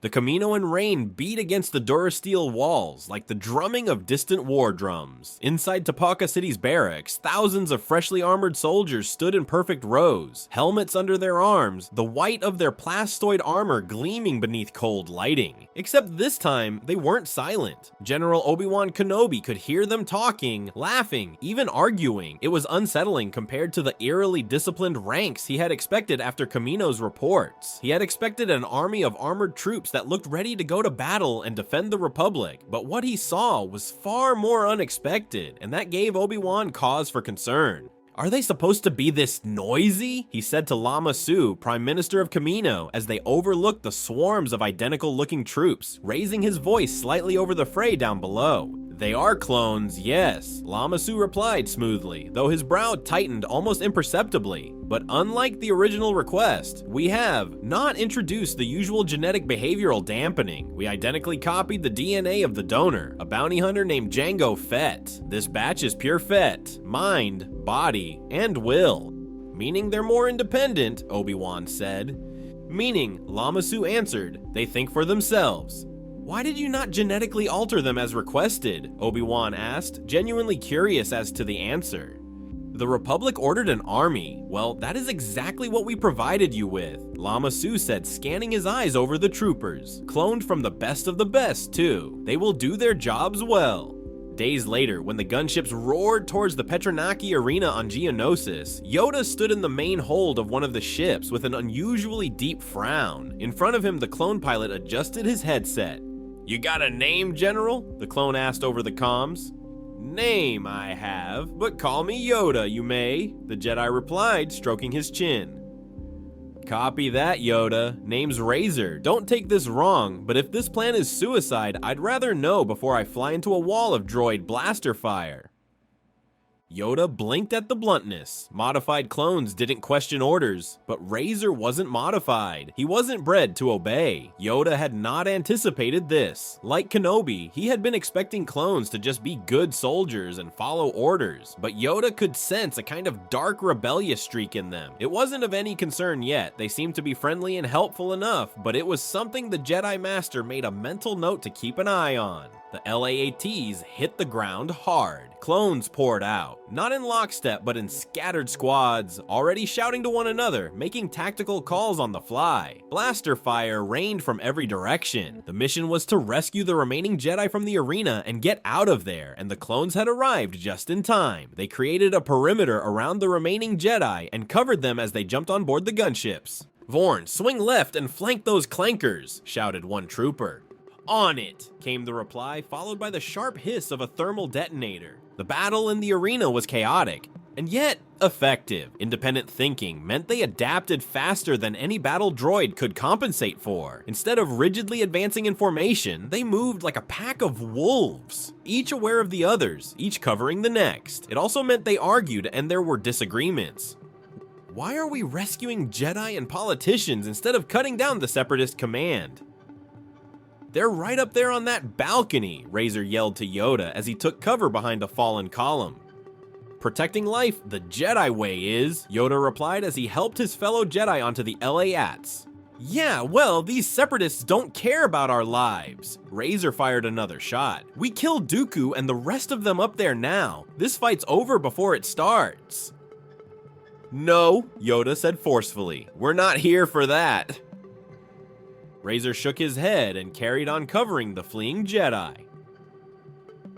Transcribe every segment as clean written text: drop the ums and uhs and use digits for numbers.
The Kamino and rain beat against the Durasteel walls like the drumming of distant war drums. Inside Tapaka City's barracks, thousands of freshly armored soldiers stood in perfect rows, helmets under their arms, the white of their plastoid armor gleaming beneath cold lighting. Except this time, they weren't silent. General Obi-Wan Kenobi could hear them talking, laughing, even arguing. It was unsettling compared to the eerily disciplined ranks he had expected after Kamino's reports. He had expected an army of armored troops that looked ready to go to battle and defend the Republic, but what he saw was far more unexpected, and that gave Obi-Wan cause for concern. "Are they supposed to be this noisy?" he said to Lama Su, Prime Minister of Kamino, as they overlooked the swarms of identical-looking troops, raising his voice slightly over the fray down below. "They are clones, yes," Lama Su replied smoothly, though his brow tightened almost imperceptibly. "But unlike the original request, we have not introduced the usual genetic behavioral dampening. We identically copied the DNA of the donor, a bounty hunter named Jango Fett. This batch is pure Fett, mind, body, and will. Meaning they're more independent," Obi-Wan said. "Meaning," Lama Su answered, "they think for themselves." "Why did you not genetically alter them as requested?" Obi-Wan asked, genuinely curious as to the answer. "The Republic ordered an army. Well, that is exactly what we provided you with," Lama Su said, scanning his eyes over the troopers. "Cloned from the best of the best, too. They will do their jobs well." Days later, when the gunships roared towards the Petronaki arena on Geonosis, Yoda stood in the main hold of one of the ships with an unusually deep frown. In front of him, the clone pilot adjusted his headset. "You got a name, General?" the clone asked over the comms. "Name I have, but call me Yoda, you may," the Jedi replied, stroking his chin. "Copy that, Yoda. Name's Razor. Don't take this wrong, but if this plan is suicide, I'd rather know before I fly into a wall of droid blaster fire." Yoda blinked at the bluntness. Modified clones didn't question orders, but Razor wasn't modified. He wasn't bred to obey. Yoda had not anticipated this. Like Kenobi, he had been expecting clones to just be good soldiers and follow orders, but Yoda could sense a kind of dark rebellious streak in them. It wasn't of any concern yet. They seemed to be friendly and helpful enough, but it was something the Jedi Master made a mental note to keep an eye on. The LAATs hit the ground hard. Clones poured out, not in lockstep but in scattered squads, already shouting to one another, making tactical calls on the fly. Blaster fire rained from every direction. The mission was to rescue the remaining Jedi from the arena and get out of there, and the clones had arrived just in time. They created a perimeter around the remaining Jedi and covered them as they jumped on board the gunships. "Vorn, swing left and flank those clankers," shouted one trooper. "On it," came the reply, followed by the sharp hiss of a thermal detonator. The battle in the arena was chaotic, and yet effective. Independent thinking meant they adapted faster than any battle droid could compensate for. Instead of rigidly advancing in formation, they moved like a pack of wolves, each aware of the others, each covering the next. It also meant they argued and there were disagreements. Why are we rescuing Jedi and politicians instead of cutting down the Separatist command? "They're right up there on that balcony," Razor yelled to Yoda as he took cover behind a fallen column. "Protecting life the Jedi way is," Yoda replied as he helped his fellow Jedi onto the LAATs. "Yeah, well, these Separatists don't care about our lives." Razor fired another shot. "We killed Dooku and the rest of them up there now. This fight's over before it starts." "No," Yoda said forcefully. "We're not here for that." Razor shook his head and carried on covering the fleeing Jedi.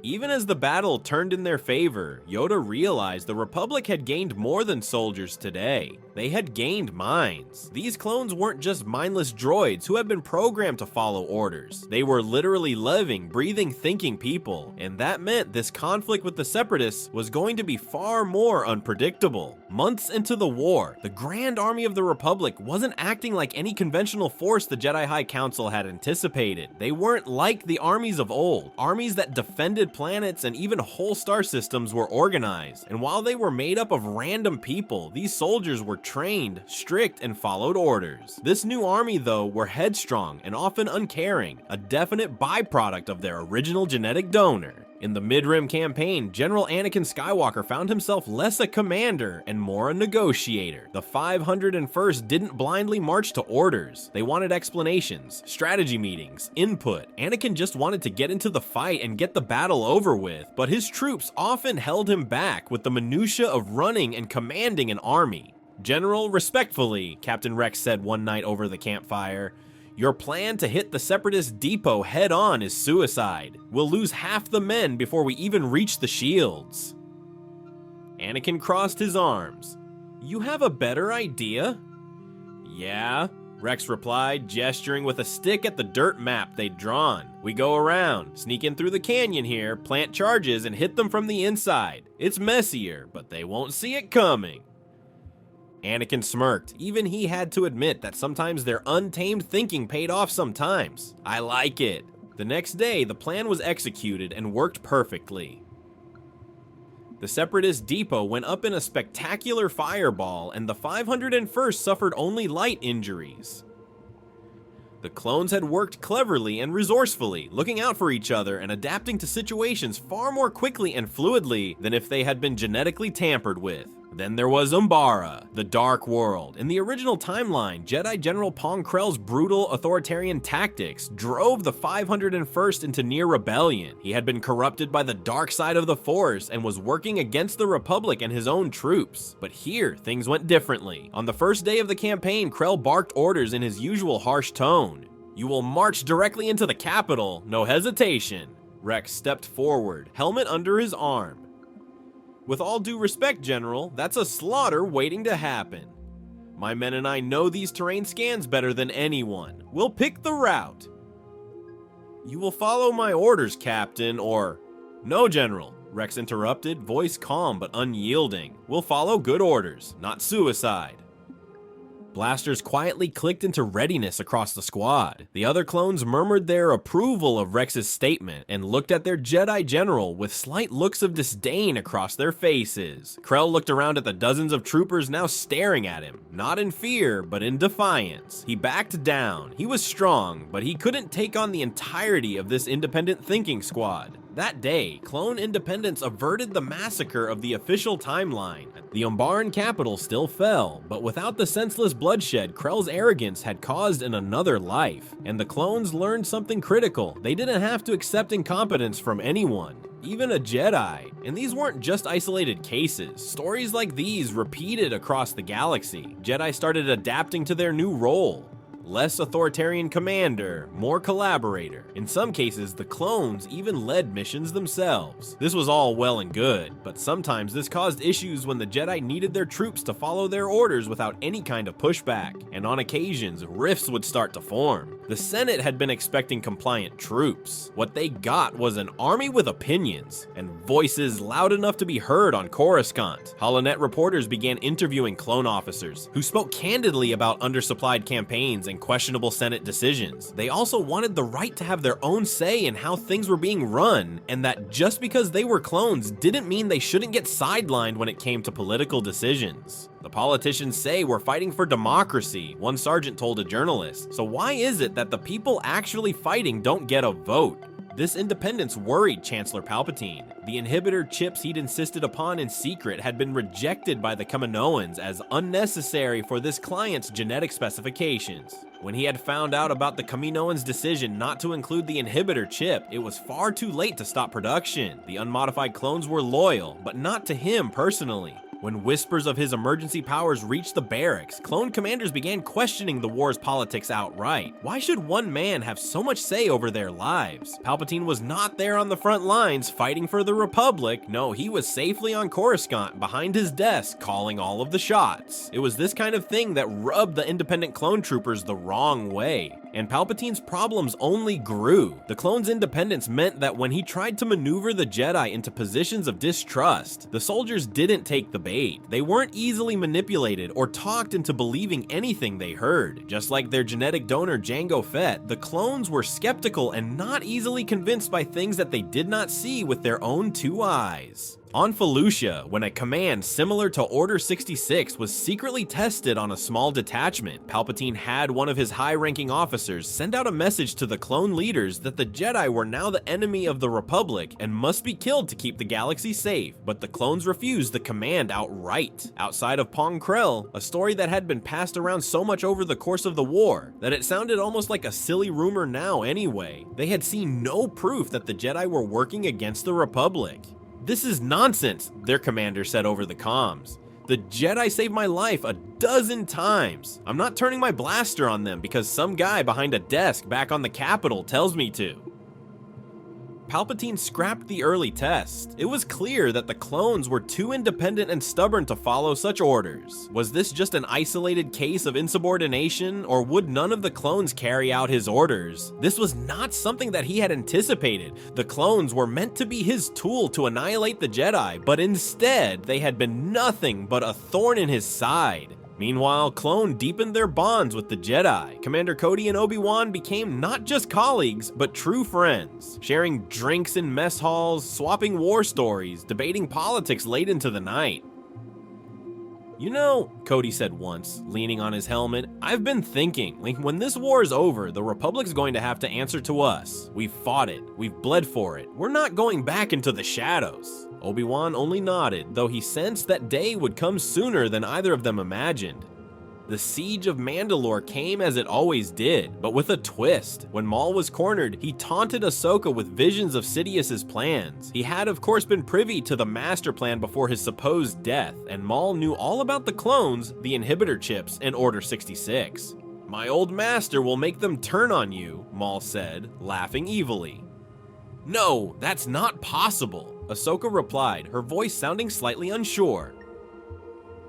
Even as the battle turned in their favor, Yoda realized the Republic had gained more than soldiers today. They had gained minds. These clones weren't just mindless droids who had been programmed to follow orders. They were literally living, breathing, thinking people, and that meant this conflict with the Separatists was going to be far more unpredictable. Months into the war, the Grand Army of the Republic wasn't acting like any conventional force the Jedi High Council had anticipated. They weren't like the armies of old. Armies that defended planets and even whole star systems were organized, and while they were made up of random people, these soldiers were trained, strict, and followed orders. This new army, though, were headstrong and often uncaring, a definite byproduct of their original genetic donor. In the Mid-Rim campaign, General Anakin Skywalker found himself less a commander and more a negotiator. The 501st didn't blindly march to orders. They wanted explanations, strategy meetings, input. Anakin just wanted to get into the fight and get the battle over with, but his troops often held him back with the minutia of running and commanding an army. "General, respectfully," Captain Rex said one night over the campfire, "your plan to hit the Separatist depot head-on is suicide. We'll lose half the men before we even reach the shields." Anakin crossed his arms. "You have a better idea?" "Yeah," Rex replied, gesturing with a stick at the dirt map they'd drawn. "We go around, sneak in through the canyon here, plant charges, and hit them from the inside. It's messier, but they won't see it coming." Anakin smirked. Even he had to admit that sometimes their untamed thinking paid off sometimes. "I like it." The next day, the plan was executed and worked perfectly. The Separatist depot went up in a spectacular fireball, and the 501st suffered only light injuries. The clones had worked cleverly and resourcefully, looking out for each other and adapting to situations far more quickly and fluidly than if they had been genetically tampered with. Then there was Umbara, the Dark World. In the original timeline, Jedi General Pong Krell's brutal authoritarian tactics drove the 501st into near rebellion. He had been corrupted by the dark side of the Force and was working against the Republic and his own troops. But here, things went differently. On the first day of the campaign, Krell barked orders in his usual harsh tone. "You will march directly into the capital, no hesitation." Rex stepped forward, helmet under his arm. "With all due respect, General, that's a slaughter waiting to happen. My men and I know these terrain scans better than anyone. We'll pick the route." "You will follow my orders, Captain, or—" "No, General," Rex interrupted, voice calm but unyielding. "We'll follow good orders, not suicide." Blasters quietly clicked into readiness across the squad. The other clones murmured their approval of Rex's statement and looked at their Jedi General with slight looks of disdain across their faces. Krell looked around at the dozens of troopers now staring at him, not in fear, but in defiance. He backed down. He was strong, but he couldn't take on the entirety of this independent thinking squad. That day, clone independence averted the massacre of the official timeline. The Umbaran capital still fell, but without the senseless bloodshed Krell's arrogance had caused in another life. And the clones learned something critical. They didn't have to accept incompetence from anyone, even a Jedi. And these weren't just isolated cases. Stories like these repeated across the galaxy. Jedi started adapting to their new role. Less authoritarian commander, more collaborator. In some cases, the clones even led missions themselves. This was all well and good, but sometimes this caused issues when the Jedi needed their troops to follow their orders without any kind of pushback, and on occasions, rifts would start to form. The Senate had been expecting compliant troops. What they got was an army with opinions, and voices loud enough to be heard on Coruscant. Holonet reporters began interviewing clone officers, who spoke candidly about undersupplied campaigns and questionable Senate decisions. They also wanted the right to have their own say in how things were being run, and that just because they were clones didn't mean they shouldn't get sidelined when it came to political decisions. "The politicians say we're fighting for democracy," one sergeant told a journalist. "So why is it that the people actually fighting don't get a vote?" This independence worried Chancellor Palpatine. The inhibitor chips he'd insisted upon in secret had been rejected by the Kaminoans as unnecessary for this client's genetic specifications. When he had found out about the Kaminoans' decision not to include the inhibitor chip, it was far too late to stop production. The unmodified clones were loyal, but not to him personally. When whispers of his emergency powers reached the barracks, clone commanders began questioning the war's politics outright. Why should one man have so much say over their lives? Palpatine was not there on the front lines fighting for the Republic. No, he was safely on Coruscant behind his desk calling all of the shots. It was this kind of thing that rubbed the independent clone troopers the wrong way. And Palpatine's problems only grew. The clone's independence meant that when he tried to maneuver the Jedi into positions of distrust, the soldiers didn't take the bait. They weren't easily manipulated or talked into believing anything they heard. Just like their genetic donor Jango Fett, the clones were skeptical and not easily convinced by things that they did not see with their own two eyes. On Felucia, when a command similar to Order 66 was secretly tested on a small detachment, Palpatine had one of his high-ranking officers send out a message to the clone leaders that the Jedi were now the enemy of the Republic and must be killed to keep the galaxy safe, but the clones refused the command outright. Outside of Pong Krell, a story that had been passed around so much over the course of the war that it sounded almost like a silly rumor now anyway. They had seen no proof that the Jedi were working against the Republic. "This is nonsense," their commander said over the comms. "The Jedi saved my life a dozen times. I'm not turning my blaster on them because some guy behind a desk back on the Capitol tells me to." Palpatine scrapped the early test. It was clear that the clones were too independent and stubborn to follow such orders. Was this just an isolated case of insubordination, or would none of the clones carry out his orders? This was not something that he had anticipated. The clones were meant to be his tool to annihilate the Jedi, but instead, they had been nothing but a thorn in his side. Meanwhile, Clone deepened their bonds with the Jedi. Commander Cody and Obi-Wan became not just colleagues, but true friends, sharing drinks in mess halls, swapping war stories, debating politics late into the night. "You know," Cody said once, leaning on his helmet, "I've been thinking, when this war is over, the Republic's going to have to answer to us. We've fought it, we've bled for it, we're not going back into the shadows." Obi-Wan only nodded, though he sensed that day would come sooner than either of them imagined. The siege of Mandalore came as it always did, but with a twist. When Maul was cornered, he taunted Ahsoka with visions of Sidious's plans. He had of course been privy to the master plan before his supposed death, and Maul knew all about the clones, the inhibitor chips, and Order 66. "My old master will make them turn on you," Maul said, laughing evilly. "No, that's not possible," Ahsoka replied, her voice sounding slightly unsure.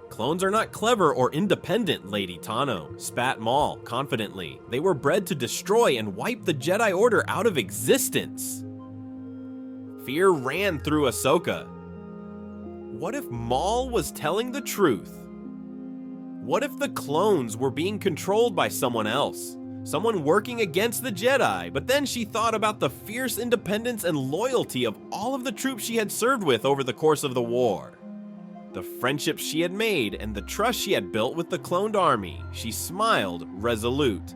"Clones are not clever or independent, Lady Tano," spat Maul confidently. "They were bred to destroy and wipe the Jedi Order out of existence." Fear ran through Ahsoka. What if Maul was telling the truth? What if the clones were being controlled by someone else? Someone working against the Jedi, but then she thought about the fierce independence and loyalty of all of the troops she had served with over the course of the war. The friendships she had made and the trust she had built with the cloned army. She smiled, resolute.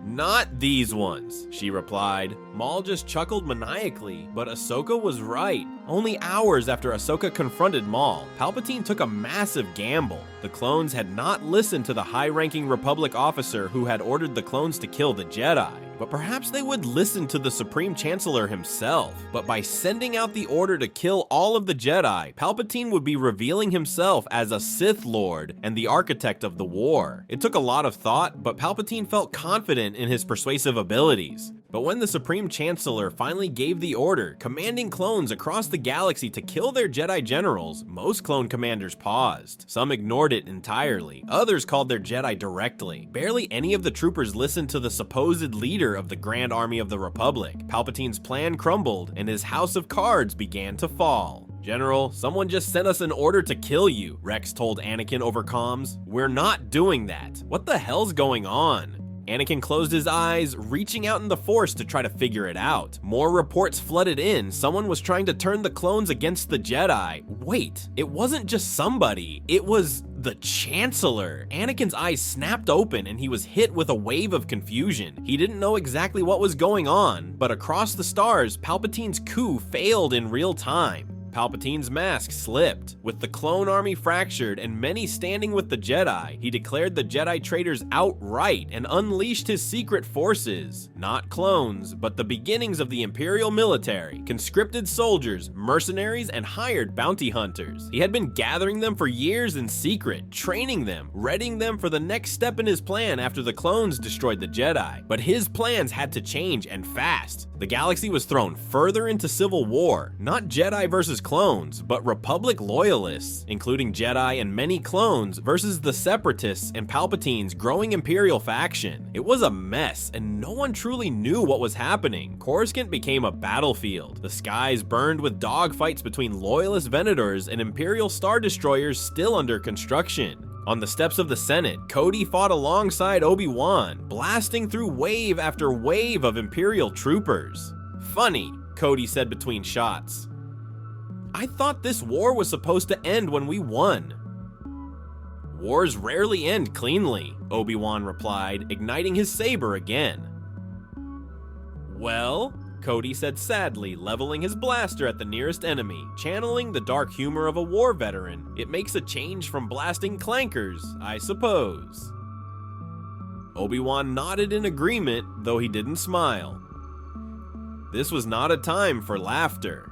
"Not these ones," she replied. Maul just chuckled maniacally, but Ahsoka was right. Only hours after Ahsoka confronted Maul, Palpatine took a massive gamble. The clones had not listened to the high-ranking Republic officer who had ordered the clones to kill the Jedi. But perhaps they would listen to the Supreme Chancellor himself. But by sending out the order to kill all of the Jedi, Palpatine would be revealing himself as a Sith Lord and the architect of the war. It took a lot of thought, but Palpatine felt confident in his persuasive abilities. But when the Supreme Chancellor finally gave the order, commanding clones across the galaxy to kill their Jedi generals, most clone commanders paused. Some ignored it entirely. Others called their Jedi directly. Barely any of the troopers listened to the supposed leader of the Grand Army of the Republic. Palpatine's plan crumbled, and his house of cards began to fall. "General, someone just sent us an order to kill you," Rex told Anakin over comms. "We're not doing that. What the hell's going on?" Anakin closed his eyes, reaching out in the Force to try to figure it out. More reports flooded in. Someone was trying to turn the clones against the Jedi. Wait, it wasn't just somebody. It was the Chancellor. Anakin's eyes snapped open and he was hit with a wave of confusion. He didn't know exactly what was going on, but across the stars, Palpatine's coup failed in real time. Palpatine's mask slipped. With the clone army fractured and many standing with the Jedi, he declared the Jedi traitors outright and unleashed his secret forces. Not clones, but the beginnings of the Imperial military, conscripted soldiers, mercenaries, and hired bounty hunters. He had been gathering them for years in secret, training them, readying them for the next step in his plan after the clones destroyed the Jedi. But his plans had to change, and fast. The galaxy was thrown further into civil war, not Jedi versus clones, but Republic loyalists, including Jedi and many clones, versus the Separatists and Palpatine's growing Imperial faction. It was a mess, and no one truly knew what was happening. Coruscant became a battlefield. The skies burned with dogfights between loyalist Venators and Imperial Star Destroyers still under construction. On the steps of the Senate, Cody fought alongside Obi-Wan, blasting through wave after wave of Imperial troopers. "Funny," Cody said between shots. I thought this war was supposed to end when we won. Wars rarely end cleanly, Obi-Wan replied, igniting his saber again. Well, Cody said sadly, leveling his blaster at the nearest enemy. Channeling the dark humor of a war veteran, it makes a change from blasting clankers, I suppose. Obi-Wan nodded in agreement, though he didn't smile. This was not a time for laughter.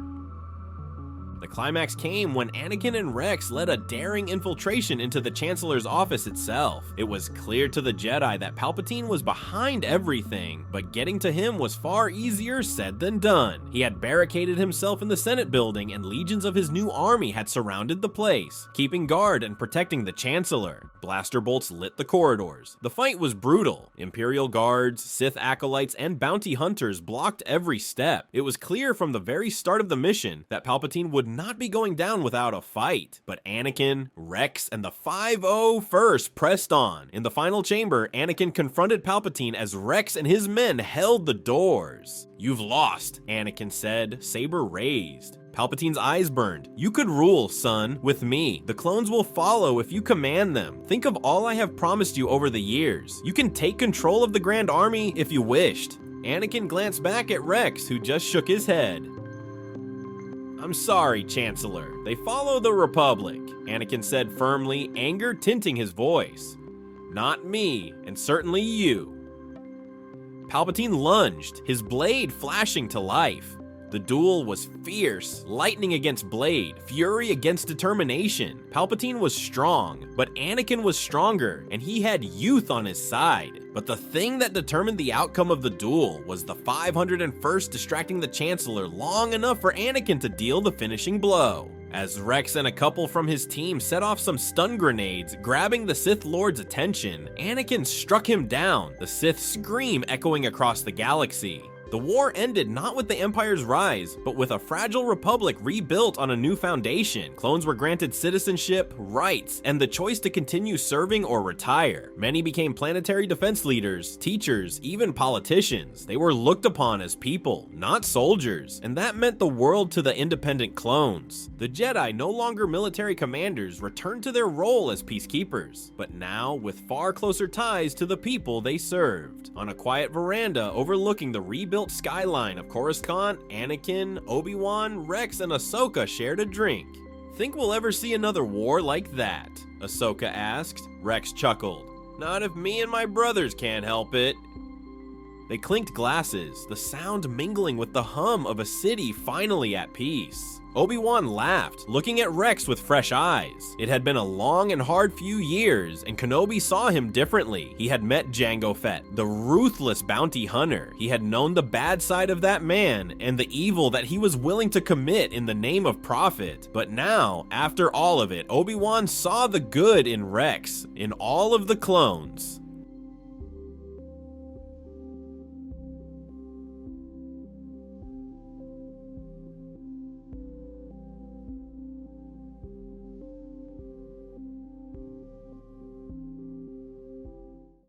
The climax came when Anakin and Rex led a daring infiltration into the Chancellor's office itself. It was clear to the Jedi that Palpatine was behind everything, but getting to him was far easier said than done. He had barricaded himself in the Senate building, and legions of his new army had surrounded the place, keeping guard and protecting the Chancellor. Blaster bolts lit the corridors. The fight was brutal. Imperial guards, Sith acolytes, and bounty hunters blocked every step. It was clear from the very start of the mission that Palpatine would not be going down without a fight. But Anakin, Rex, and the 5-0 first pressed on. In the final chamber, Anakin confronted Palpatine as Rex and his men held the doors. "You've lost," Anakin said, saber raised. Palpatine's eyes burned. "You could rule, son, with me. The clones will follow if you command them. Think of all I have promised you over the years. You can take control of the Grand Army if you wished." Anakin glanced back at Rex, who just shook his head. "I'm sorry, Chancellor. They follow the Republic," Anakin said firmly, anger tinting his voice. "Not me, and certainly you." Palpatine lunged, his blade flashing to life. The duel was fierce, lightning against blade, fury against determination. Palpatine was strong, but Anakin was stronger, and he had youth on his side. But the thing that determined the outcome of the duel was the 501st distracting the Chancellor long enough for Anakin to deal the finishing blow. As Rex and a couple from his team set off some stun grenades, grabbing the Sith Lord's attention, Anakin struck him down, the Sith scream echoing across the galaxy. The war ended not with the Empire's rise, but with a fragile republic rebuilt on a new foundation. Clones were granted citizenship, rights, and the choice to continue serving or retire. Many became planetary defense leaders, teachers, even politicians. They were looked upon as people, not soldiers, and that meant the world to the independent clones. The Jedi, no longer military commanders, returned to their role as peacekeepers, but now with far closer ties to the people they served. On a quiet veranda overlooking the rebuilt skyline of Coruscant, Anakin, Obi-Wan, Rex, and Ahsoka shared a drink. "Think we'll ever see another war like that?" Ahsoka asked. Rex chuckled. "Not if me and my brothers can't help it." They clinked glasses, the sound mingling with the hum of a city finally at peace. Obi-Wan laughed, looking at Rex with fresh eyes. It had been a long and hard few years, and Kenobi saw him differently. He had met Jango Fett, the ruthless bounty hunter. He had known the bad side of that man, and the evil that he was willing to commit in the name of profit. But now, after all of it, Obi-Wan saw the good in Rex, in all of the clones.